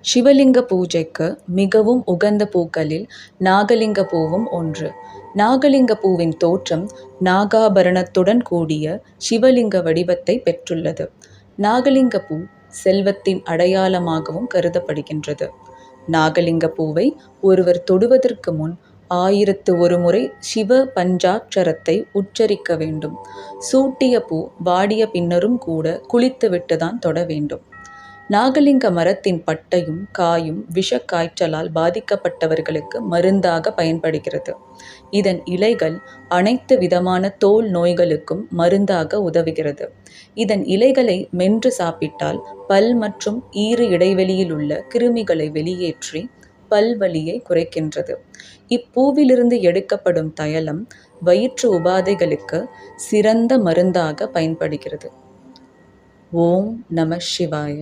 சிவலிங்க பூஜைக்கு மிகவும் உகந்த பூக்களில் நாகலிங்க பூவும் ஒன்று. நாகலிங்க பூவின் தோற்றம் நாகாபரணத்துடன் கூடிய சிவலிங்க வடிவத்தை பெற்றுள்ளது. நாகலிங்க பூ செல்வத்தின் அடையாளமாகவும் கருதப்படுகின்றது. நாகலிங்க பூவை ஒருவர் தொடுவதற்கு முன் 1001 முறை சிவ பஞ்சாட்சரத்தை உச்சரிக்க வேண்டும். சூட்டிய பூ வாடிய பின்னரும் கூட குளித்துவிட்டுதான் தொட வேண்டும். நாகலிங்க மரத்தின் பட்டையும் காயும் விஷக்காய்ச்சலால் பாதிக்கப்பட்டவர்களுக்கு மருந்தாக பயன்படுகிறது. இதன் இலைகள் அனைத்து விதமான தோல் நோய்களுக்கும் மருந்தாக உதவுகிறது. இதன் இலைகளை மென்று சாப்பிட்டால் பல் மற்றும் ஈறு இடைவெளியில் உள்ள கிருமிகளை வெளியேற்றி பல்வலியை குறைக்கின்றது. இப்பூவிலிருந்து எடுக்கப்படும் தைலம் வயிற்று உபாதைகளுக்கு சிறந்த மருந்தாக பயன்படுகிறது. ஓம் நம சிவாய.